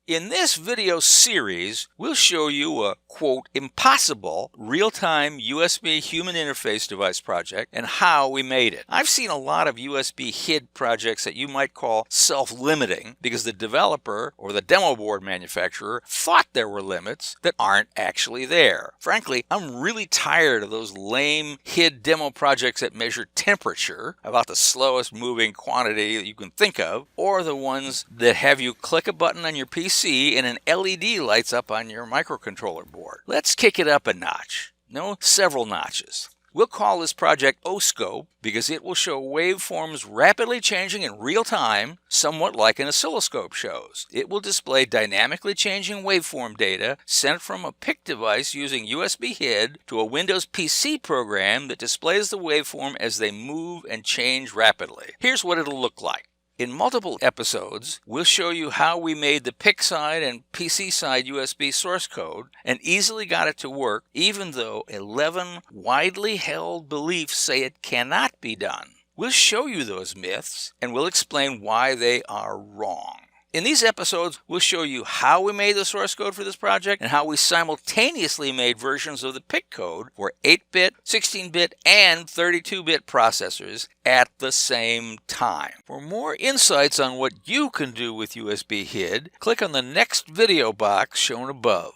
In this video series, we'll show you a, quote, impossible real-time USB human interface device project and how we made it. I've seen a lot of USB HID projects that you might call self-limiting because the developer or the demo board manufacturer thought there were limits that aren't actually there. Frankly, I'm really tired of those lame HID demo projects that measure temperature, about the slowest moving quantity that you can think of, or the ones that have you click a button on your PC and an LED lights up on your microcontroller board. Let's kick it up a notch. No, several notches. We'll call this project OScope because it will show waveforms rapidly changing in real time, somewhat like an oscilloscope shows. It will display dynamically changing waveform data sent from a PIC device using USB HID to a Windows PC program that displays the waveform as they move and change rapidly. Here's what it'll look like. In multiple episodes, we'll show you how we made the PIC side and PC side USB source code and easily got it to work even though 11 widely held beliefs say it cannot be done. We'll show you those myths and we'll explain why they are wrong. In these episodes, we'll show you how we made the source code for this project and how we simultaneously made versions of the PIC code for 8-bit, 16-bit, and 32-bit processors at the same time. For more insights on what you can do with USB HID, click on the next video box shown above.